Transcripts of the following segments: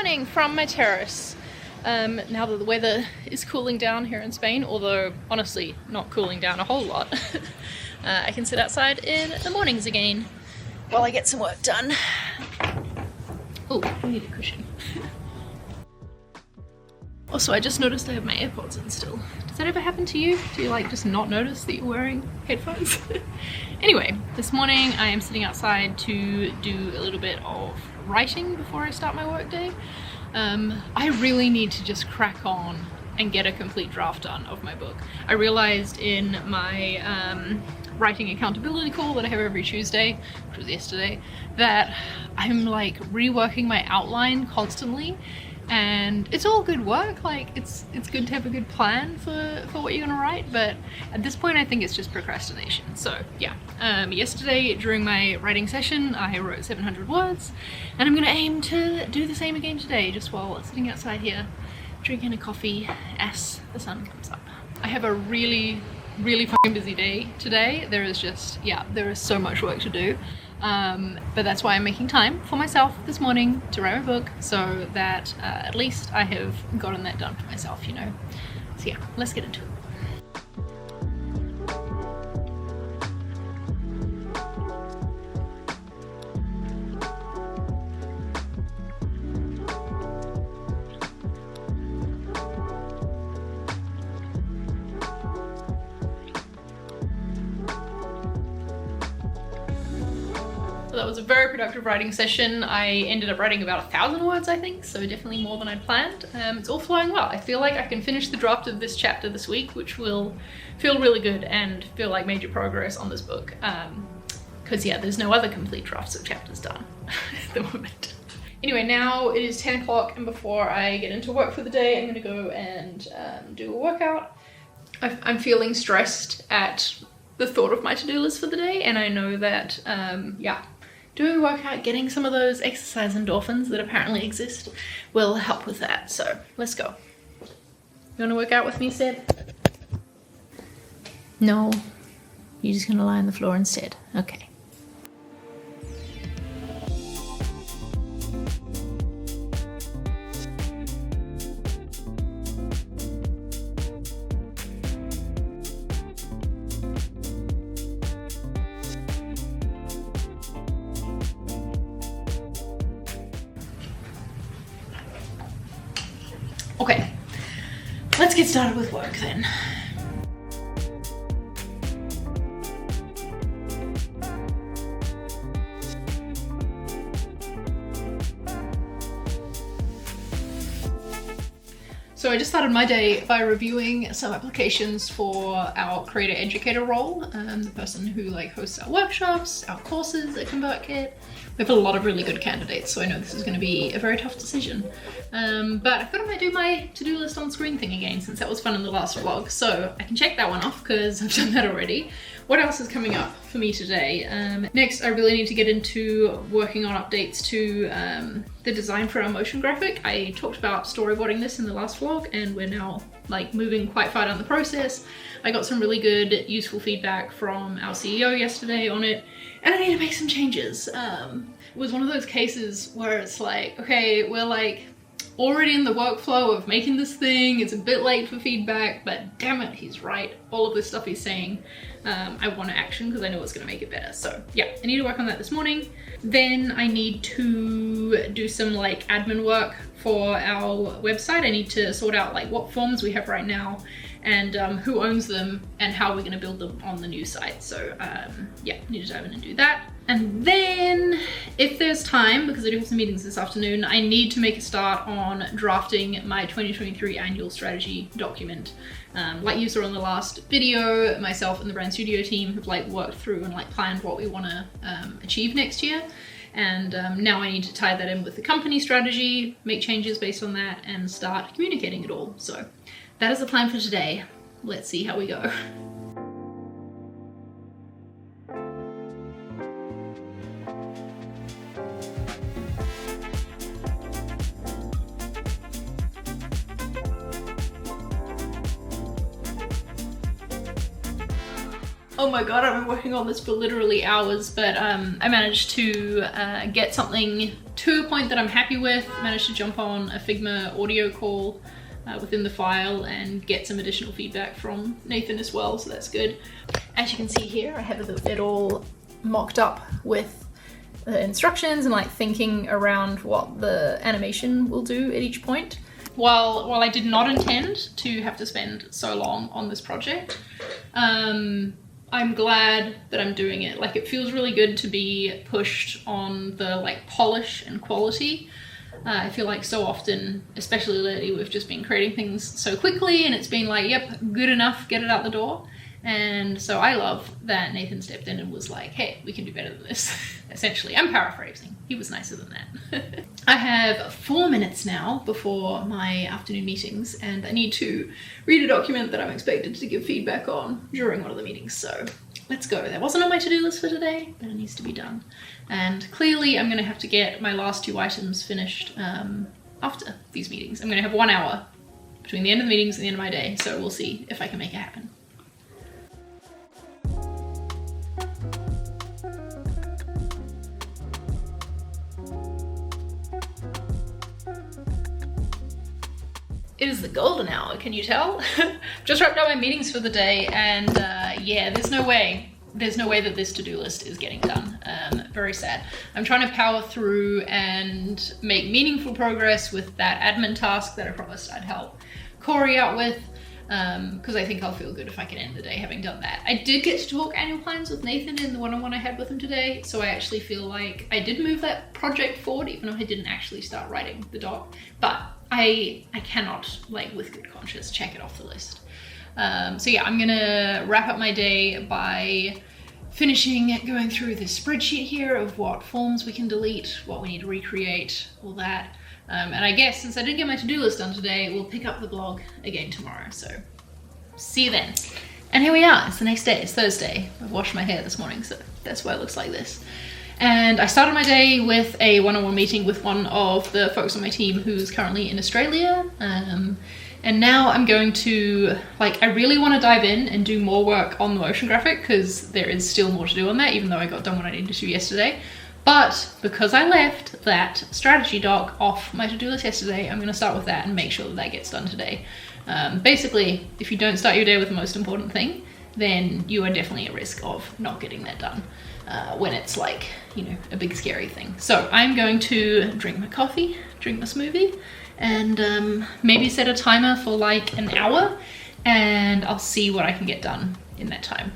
morning from my terrace. Now that the weather is cooling down here in Spain, although honestly not cooling down a whole lot, I can sit outside in the mornings again while I get some work done. Oh, I need a cushion. Also, I just noticed I have my AirPods in still. Does that ever happen to you? Do you like just not notice that you're wearing headphones? Anyway, this morning I am sitting outside to do a little bit of writing before I start my work day. I really need to just crack on and get a complete draft done of my book. I realized in my writing accountability call that I have every Tuesday, which was yesterday, that I'm like reworking my outline constantly. And it's all good work, like it's good to have a good plan for what you're gonna write, but at this point I think it's just procrastination. So yeah, yesterday during my writing session I wrote 700 words, and I'm gonna aim to do the same again today, just while sitting outside here drinking a coffee as the sun comes up. I have a really fucking busy day today. There is so much work to do. But that's why I'm making time for myself this morning to write my book, so that at least I have gotten that done for myself, you know. So yeah, let's get into it. That was a very productive writing session. I ended up writing about 1,000 words, I think, so definitely more than I'd planned. It's all flowing well. I feel like I can finish the draft of this chapter this week, which will feel really good and feel like major progress on this book. Because yeah, there's no other complete drafts of chapters done at the moment. Anyway, now it is 10 o'clock, and before I get into work for the day, I'm gonna go and do a workout. I'm feeling stressed at the thought of my to-do list for the day, and I know that, doing a workout, getting some of those exercise endorphins that apparently exist will help with that. So let's go. You wanna work out with me, Seb? No, you're just gonna lie on the floor instead. Okay. Okay, let's get started with work then. So I just started my day by reviewing some applications for our creator educator role, the person who like hosts our workshops, our courses at ConvertKit. We have a lot of really good candidates, so I know this is going to be a very tough decision. But I thought I might do my to-do list on screen thing again, since that was fun in the last vlog, so I can check that one off because I've done that already. What else is coming up for me today? Next, I really need to get into working on updates to the design for our motion graphic. I talked about storyboarding this in the last vlog, and we're now like moving quite far down the process. I got some really good, useful feedback from our CEO yesterday on it, and I need to make some changes. It was one of those cases where it's like, okay, we're like already in the workflow of making this thing, it's a bit late for feedback, but damn it, he's right. All of this stuff he's saying, I want to action because I know it's going to make it better. So yeah, I need to work on that this morning. Then I need to do some like admin work for our website. I need to sort out like what forms we have right now and who owns them and how we're going to build them on the new site. So yeah, I need to dive in and do that. And then if there's time, because I do have some meetings this afternoon, I need to make a start on drafting my 2023 annual strategy document. Like you saw in the last video, myself and the brand studio team have like worked through and like planned what we want to achieve next year. And now I need to tie that in with the company strategy, make changes based on that, and start communicating it all. So that is the plan for today. Let's see how we go. Oh my god, I've been working on this for literally hours, but I managed to get something to a point that I'm happy with. Managed to jump on a Figma audio call within the file and get some additional feedback from Nathan as well, so that's good. As you can see here, I have it all mocked up with the instructions and like thinking around what the animation will do at each point. While I did not intend to have to spend so long on this project, I'm glad that I'm doing it. Like, it feels really good to be pushed on the like polish and quality. I feel like so often, especially lately, we've just been creating things so quickly and it's been like, yep, good enough, get it out the door. And so I love that Nathan stepped in and was like, hey, we can do better than this. Essentially, I'm paraphrasing. He was nicer than that. I have 4 minutes now before my afternoon meetings, and I need to read a document that I'm expected to give feedback on during one of the meetings. So let's go. That wasn't on my to-do list for today, but it needs to be done. And clearly I'm gonna have to get my last 2 items finished after these meetings. I'm gonna have 1 hour between the end of the meetings and the end of my day, so we'll see if I can make it happen. It is the golden hour, can you tell? Just wrapped up my meetings for the day, and yeah, there's no way that this to-do list is getting done. Very sad. I'm trying to power through and make meaningful progress with that admin task that I promised I'd help Corey out with, because I think I'll feel good if I can end the day having done that. I did get to talk annual plans with Nathan in the one-on-one I had with him today, so I actually feel like I did move that project forward, even though I didn't actually start writing the doc. But I cannot, like, with good conscience, check it off the list. So yeah, I'm gonna wrap up my day by finishing going through this spreadsheet here of what forms we can delete, what we need to recreate, all that. And I guess since I didn't get my to-do list done today, we'll pick up the blog again tomorrow. So see you then. And here we are, it's the next day, it's Thursday. I've washed my hair this morning, so that's why it looks like this. And I started my day with a one-on-one meeting with one of the folks on my team who's currently in Australia. And now I'm going to, like, I really want to dive in and do more work on the motion graphic because there is still more to do on that, even though I got done what I needed to do yesterday. But because I left that strategy doc off my to-do list yesterday, I'm going to start with that and make sure that that gets done today. Basically, if you don't start your day with the most important thing, then you are definitely at risk of not getting that done when it's like, you know, a big scary thing. So I'm going to drink my coffee, drink my smoothie, and maybe set a timer for like an hour, and I'll see what I can get done in that time.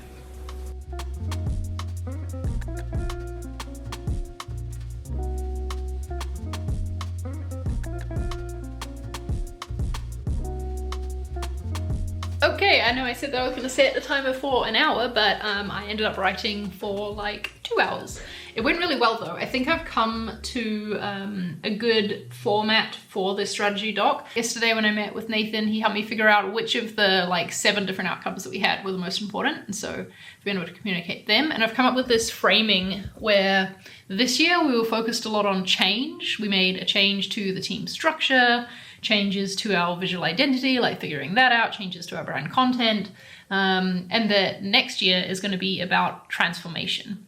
Okay, I know I said that I was going to set a timer for an hour, but I ended up writing for like 2 hours. It went really well though. I think I've come to a good format for this strategy doc. Yesterday when I met with Nathan, he helped me figure out which of the like 7 different outcomes that we had were the most important, and so I've been able to communicate them. And I've come up with this framing where this year we were focused a lot on change. We made a change to the team structure, changes to our visual identity, like figuring that out, changes to our brand content, and that next year is going to be about transformation.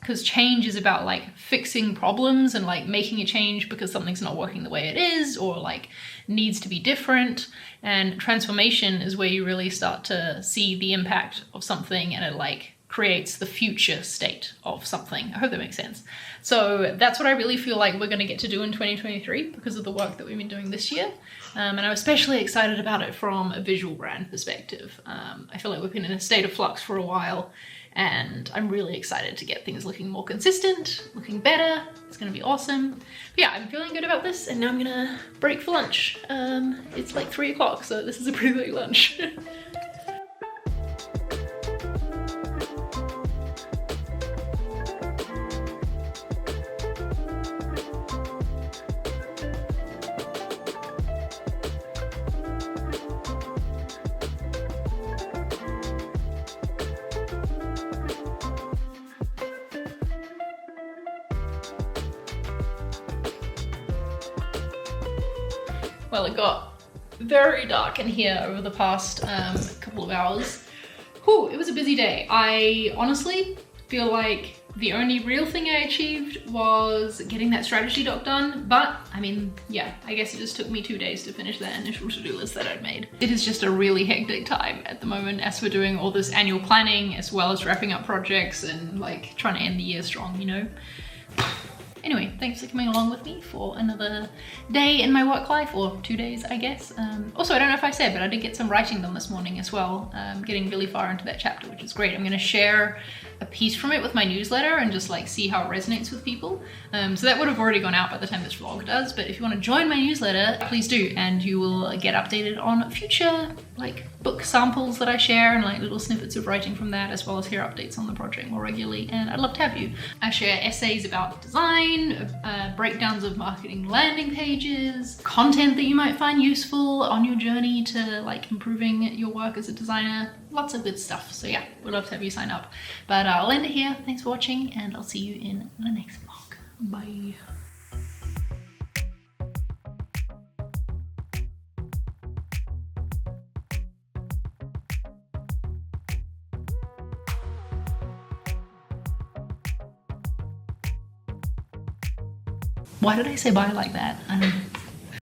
Because change is about like fixing problems and like making a change because something's not working the way it is or like needs to be different. And transformation is where you really start to see the impact of something and it like creates the future state of something. I hope that makes sense. So that's what I really feel like we're going to get to do in 2023 because of the work that we've been doing this year. And I'm especially excited about it from a visual brand perspective. I feel like we've been in a state of flux for a while, and I'm really excited to get things looking more consistent, looking better. It's going to be awesome. But yeah, I'm feeling good about this, and now I'm going to break for lunch. It's like 3 o'clock, so this is a pretty late lunch. Well, it got very dark in here over the past couple of hours. Whew, it was a busy day. I honestly feel like the only real thing I achieved was getting that strategy doc done, but I mean, yeah, I guess it just took me 2 days to finish that initial to-do list that I'd made. It is just a really hectic time at the moment as we're doing all this annual planning as well as wrapping up projects and like trying to end the year strong, you know? Anyway, thanks for coming along with me for another day in my work life, or 2 days, I guess. Also, I don't know if I said, but I did get some writing done this morning as well, getting really far into that chapter, which is great. I'm gonna share a piece from it with my newsletter and just like see how it resonates with people. So that would have already gone out by the time this vlog does, but if you want to join my newsletter, please do, and you will get updated on future like book samples that I share and like little snippets of writing from that, as well as hear updates on the project more regularly, and I'd love to have you. I share essays about design, breakdowns of marketing landing pages, content that you might find useful on your journey to like improving your work as a designer, lots of good stuff. So yeah, we'd love to have you sign up. But I'll end it here. Thanks for watching, and I'll see you in the next vlog. Bye. Why did I say bye like that? I don't know.